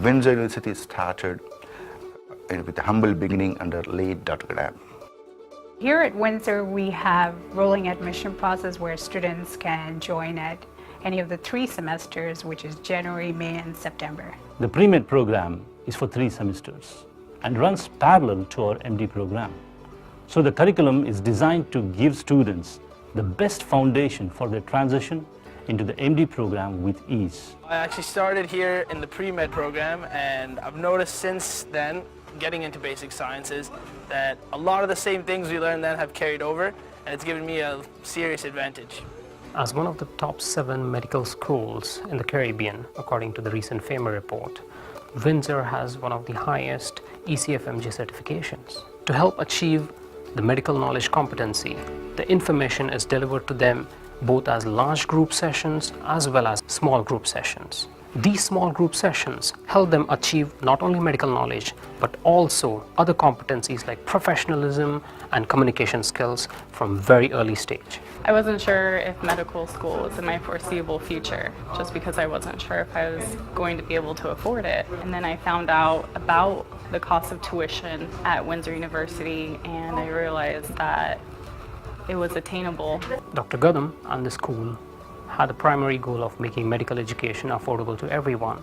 Windsor University started with a humble beginning under late Dr. Graham. Here at Windsor, we have rolling admission process where students can join at any of the 3 semesters, which is January, May, and September. The pre-med program is for 3 semesters and runs parallel to our MD program. So the curriculum is designed to give students the best foundation for their transition into the MD program with ease. I actually started here in the pre-med program, and I've noticed since then, getting into basic sciences, that a lot of the same things we learned then have carried over, and it's given me a serious advantage. As one of the top 7 medical schools in the Caribbean, according to the recent FAMA report, Windsor has one of the highest ECFMG certifications. To help achieve the medical knowledge competency, the information is delivered to them both as large group sessions as well as small group sessions. These small group sessions help them achieve not only medical knowledge but also other competencies like professionalism and communication skills from very early stage. I wasn't sure if medical school was in my foreseeable future, just because I wasn't sure if I was going to be able to afford it. And then I found out about the cost of tuition at Windsor University, and I realized that it was attainable. Dr. Gadam and the school had a primary goal of making medical education affordable to everyone.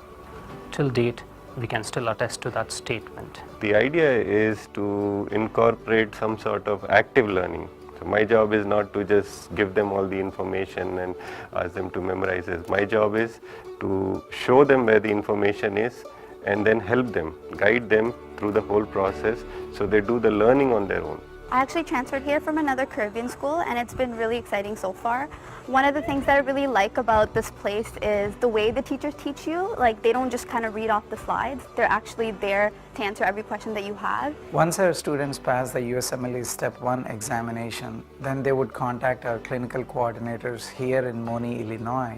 Till date, we can still attest to that statement. The idea is to incorporate some sort of active learning. So my job is not to just give them all the information and ask them to memorize it. My job is to show them where the information is and then help them, guide them through the whole process so they do the learning on their own. I actually transferred here from another Caribbean school, and it's been really exciting so far. One of the things that I really like about this place is the way the teachers teach you. Like, they don't just kind of read off the slides. They're actually there to answer every question that you have. Once our students pass the USMLE Step 1 examination, then they would contact our clinical coordinators here in Moni, Illinois.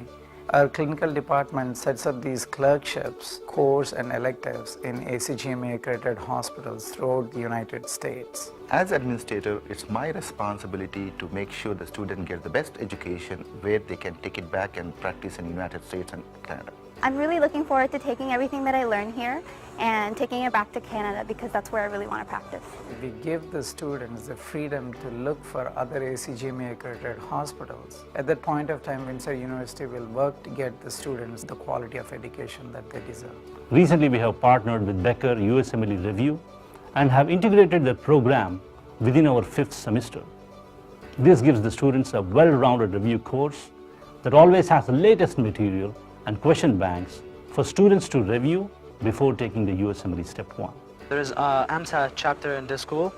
Our clinical department sets up these clerkships, course and electives in ACGME accredited hospitals throughout the United States. As administrator, it's my responsibility to make sure the student gets the best education where they can take it back and practice in the United States and Canada. I'm really looking forward to taking everything that I learned here and taking it back to Canada, because that's where I really want to practice. We give the students the freedom to look for other ACGME accredited hospitals. At that point of time, Windsor University will work to get the students the quality of education that they deserve. Recently, we have partnered with Becker USMLE Review and have integrated their program within our 5th semester. This gives the students a well-rounded review course that always has the latest material and question banks for students to review before taking the USMLE Step 1. There is an AMSA chapter in this school.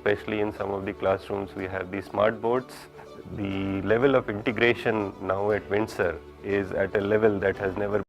Especially in some of the classrooms, we have these smart boards. The level of integration now at Windsor is at a level that has never been.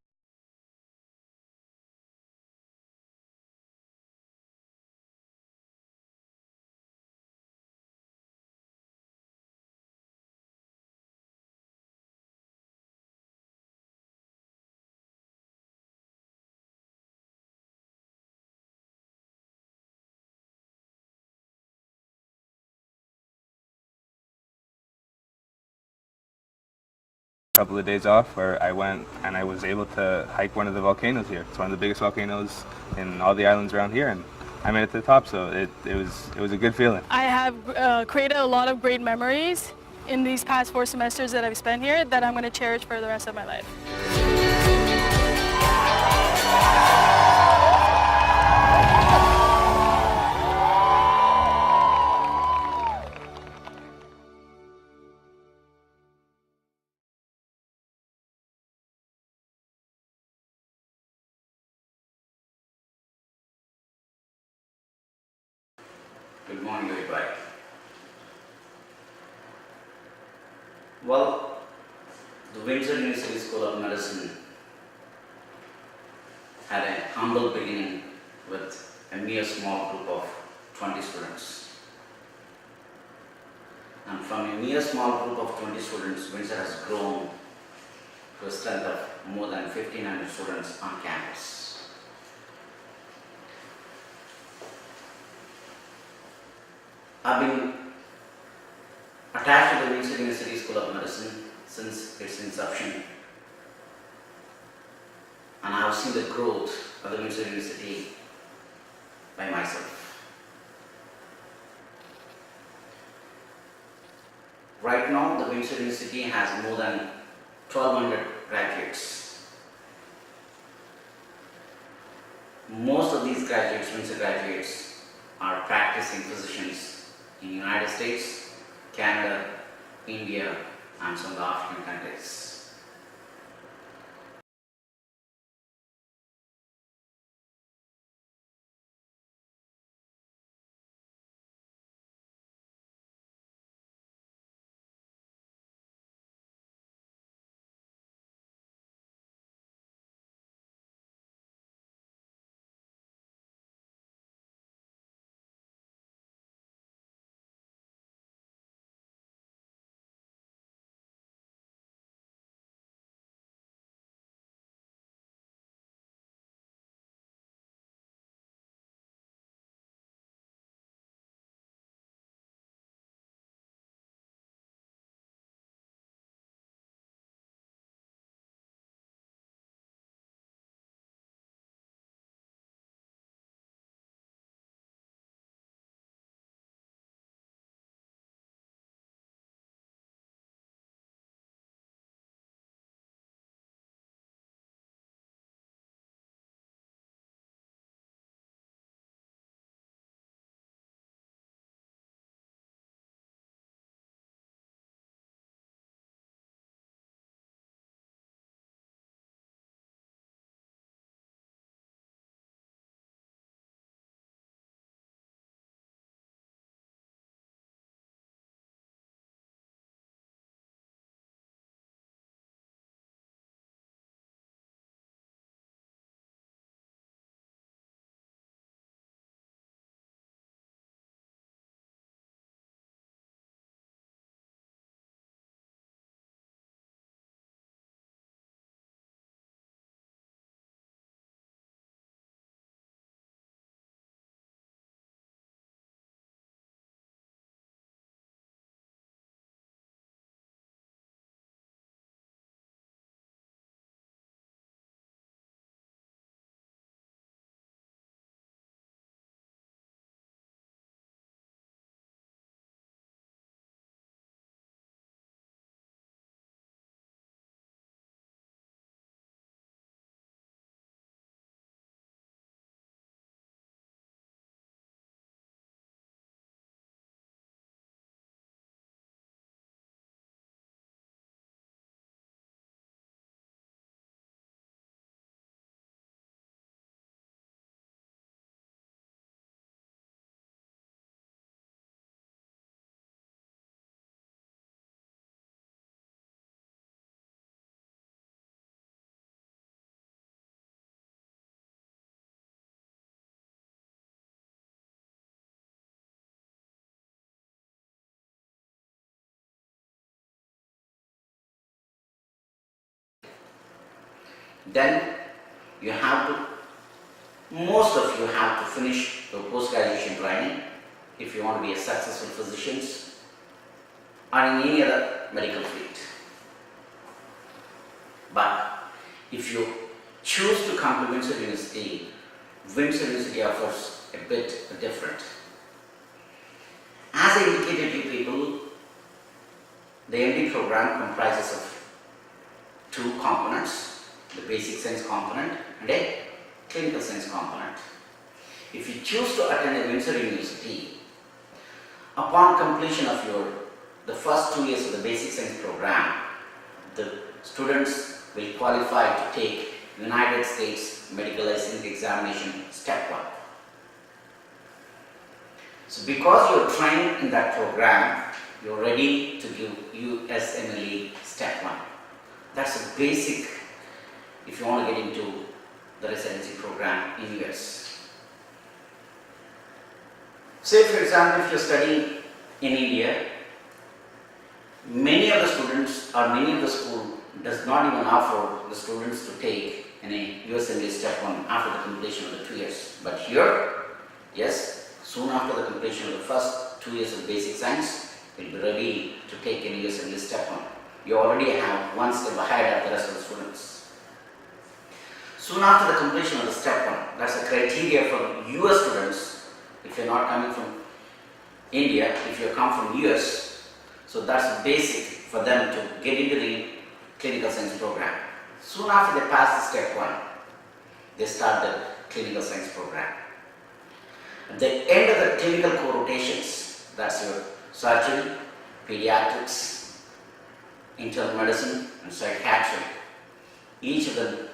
Couple of days off where I went and I was able to hike one of the volcanoes here. It's one of the biggest volcanoes in all the islands around here, and I made it to the top, so it was a good feeling. I have created a lot of great memories in these past 4 semesters that I've spent here that I'm going to cherish for the rest of my life. Good morning, everybody. Well, the Windsor University School of Medicine had a humble beginning with a mere small group of 20 students. And from a mere small group of 20 students, Windsor has grown to a strength of more than 1,500 students on campus. I've been attached to the Windsor University School of Medicine since its inception, and I've seen the growth of the Windsor University by myself. Right now, the Windsor University has more than 1,200 graduates. Most of these graduates, Windsor graduates, are practicing physicians in the United States, Canada, India, and some of the African countries. Then you have to, most of you have to finish your post-graduation training if you want to be a successful physician or in any other medical field. But if you choose to come to Windsor University, Windsor University offers a bit different. As I indicated to you people, the MD program comprises of two components, the basic science component and a clinical science component. If you choose to attend a Windsor University, upon completion of the first 2 years of the basic science program, the students will qualify to take United States medical licensing examination step 1. So because you are trained in that program, you are ready to give USMLE step 1. That's a basic if you want to get into the residency program in US. Say for example, if you're studying in India, many of the students or many of the school does not even offer the students to take any USMLE step 1 after the completion of the 2 years. But here, yes, soon after the completion of the first 2 years of basic science, you'll be ready to take any USMLE step 1. You already have one step ahead of the rest of the students. Soon after the completion of the step 1, that's the criteria for US students. If you're not coming from India, if you come from US, so that's basic for them to get into the clinical science program. Soon after they pass the step 1, they start the clinical science program. At the end of the clinical co-rotations, that's your surgery, pediatrics, internal medicine and psychiatry. Each of them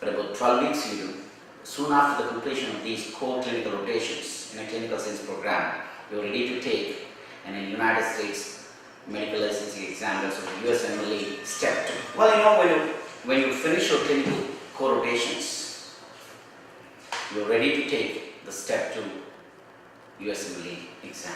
for about 12 weeks you do. Soon after the completion of these core clinical rotations in a clinical science program, you're ready to take an United States medical licensing exam, that's the USMLE step 2. Well, you know, when you finish your clinical core rotations, you're ready to take the step 2 USMLE exam.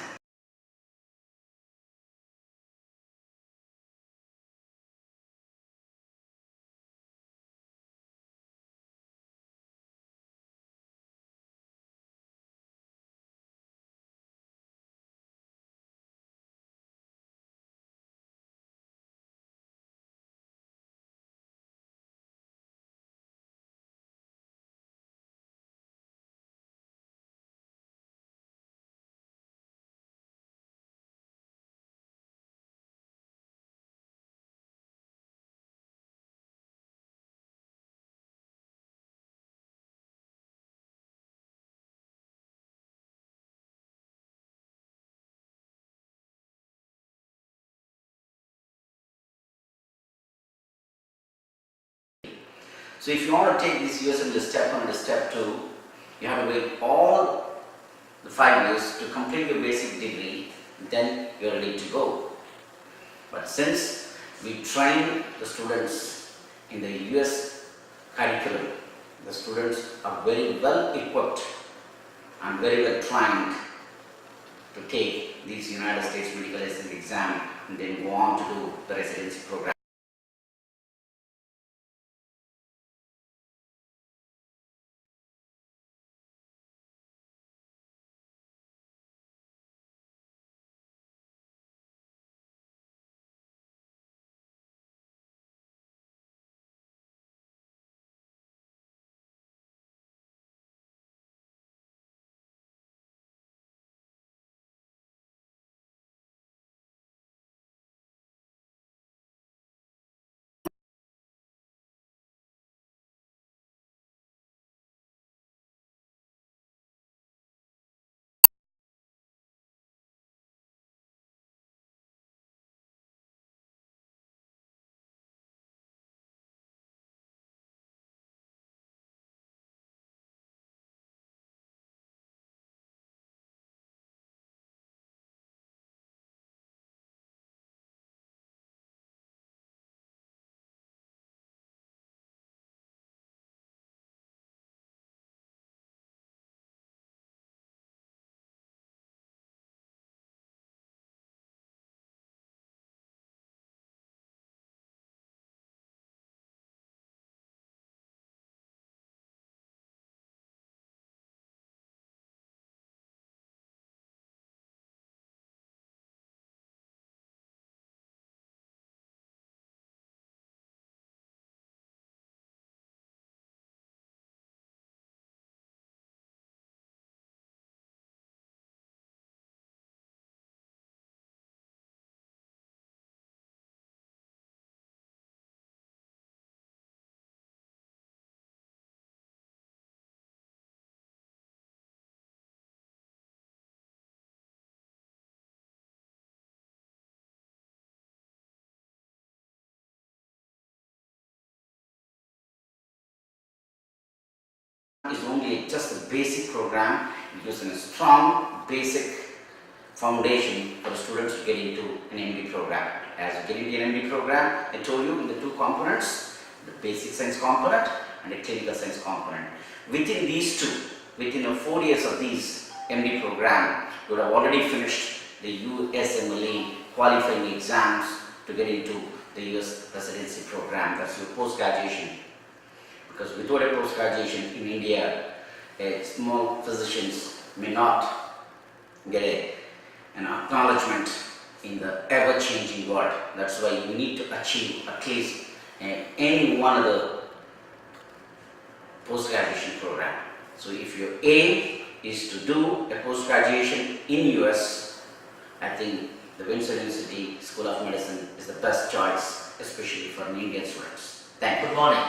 So if you want to take this USMLE step 1 and step 2, you have to wait all the 5 years to complete your basic degree, then you're ready to go. But since we train the students in the US curriculum, the students are very well equipped and very well trained to take these United States medical licensing exam and then go on to do the residency program. Is only just a basic program. It gives them a strong basic foundation for the students to get into an MD program. As you get into an MD program, I told you in the 2 components, the basic science component and the clinical science component. Within these 2, within the 4 years of these MD program, you would have already finished the USMLE qualifying exams to get into the US residency program. That's your post-graduation. Because without a post-graduation in India, small physicians may not get an acknowledgement in the ever-changing world. That's why you need to achieve at least any one of the post-graduation program. So if your aim is to do a post-graduation in US, I think the Windsor University School of Medicine is the best choice, especially for Indian students. Thank you. Good morning.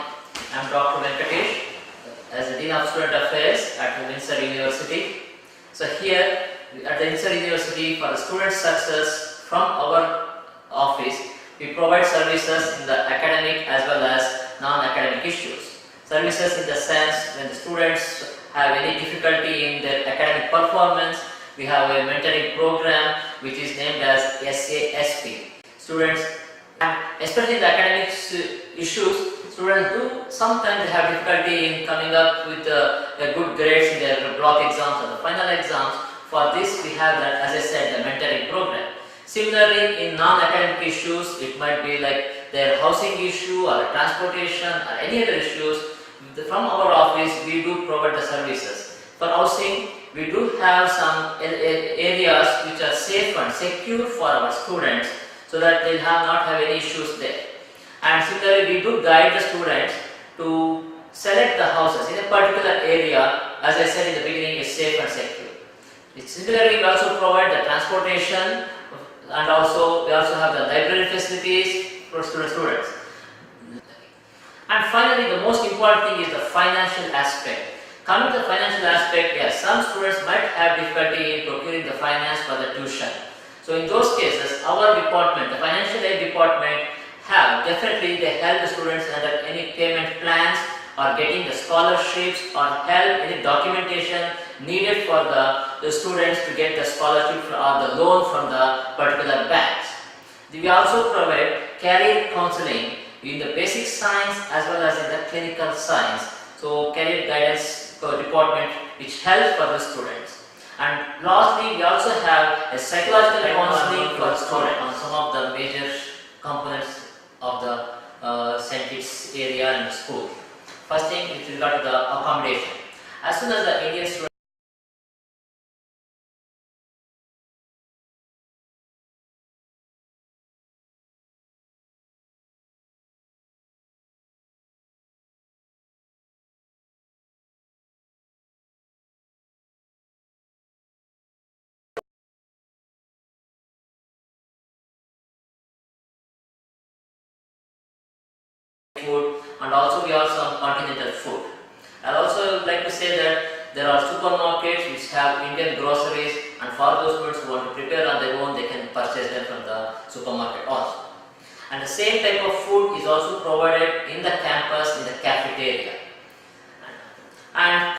I am Dr. Venkatesh, as the Dean of Student Affairs at Windsor University. So here at the Windsor University, for the student success from our office, we provide services in the academic as well as non-academic issues. Services in the sense when the students have any difficulty in their academic performance, we have a mentoring program which is named as SASP. Students, especially in the academic issues, students do sometimes they have difficulty in coming up with good grades in their block exams or the final exams. For this we have that, as I said, the mentoring program. Similarly, in non-academic issues, it might be like their housing issue or transportation or any other issues. From our office, we do provide the services. For housing, we do have some areas which are safe and secure for our students so that they not have any issues there. And similarly, we do guide the students to select the houses in a particular area, as I said in the beginning, is safe and secure. Similarly, we also provide the transportation and also we also have the library facilities for students. And finally, the most important thing is the financial aspect. Coming to the financial aspect, yes, some students might have difficulty in procuring the finance for the tuition. So in those cases, our department, the financial aid department, definitely they help the students under any payment plans or getting the scholarships or help any documentation needed for the students to get the scholarship or the loan from the particular banks. We also provide career counseling in the basic science as well as in the clinical science. So career guidance department which helps for the students. And lastly, we also have a psychological counseling for students on some of the major components of the St. Kitts area and the school. First thing with regard to the accommodation. As soon as the Indian students food, and also we have some continental food. I also like to say that there are supermarkets which have Indian groceries, and for those students who want to prepare on their own, they can purchase them from the supermarket also. And the same type of food is also provided in the campus, in the cafeteria. And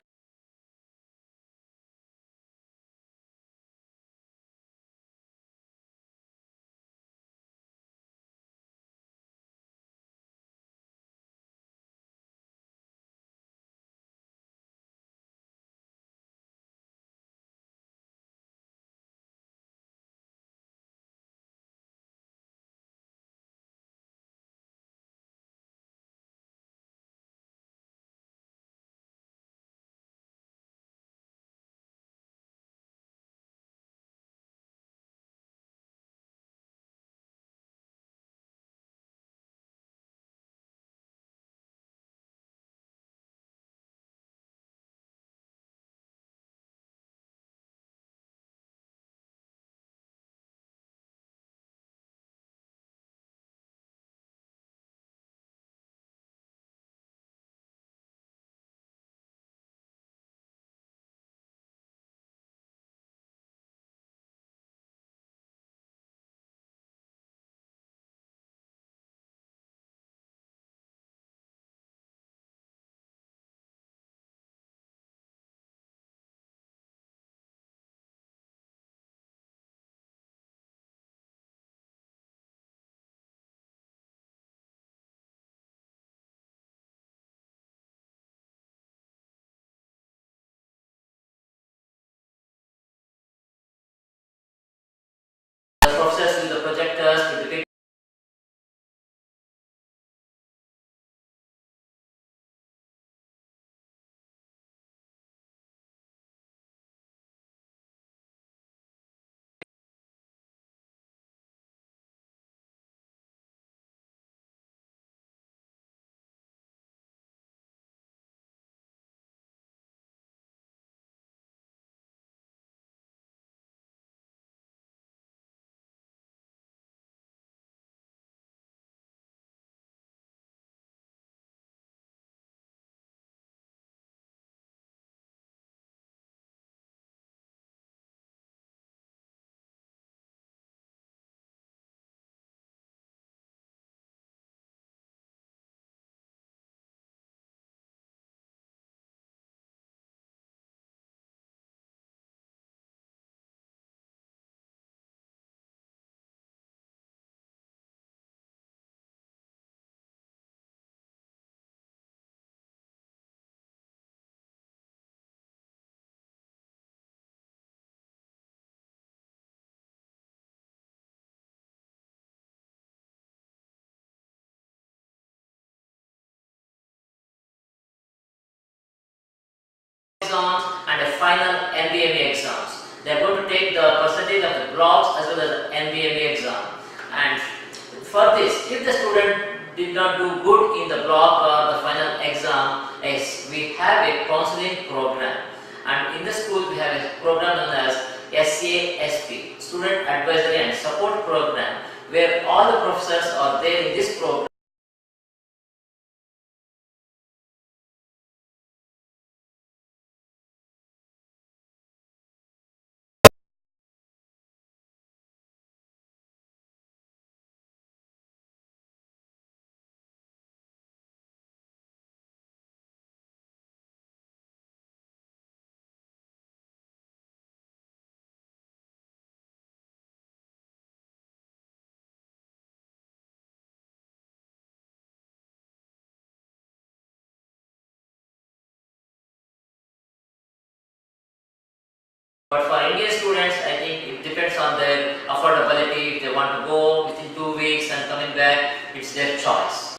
final MBBS exams. They are going to take the percentage of the blocks as well as the MBBS exam. And for this, if the student did not do good in the block or the final exam, we have a counseling program. And in the school, we have a program known as SASP, Student Advisory and Support Program, where all the professors are there in this program. But for Indian students, I think it depends on their affordability. If they want to go within 2 weeks and coming back, it's their choice.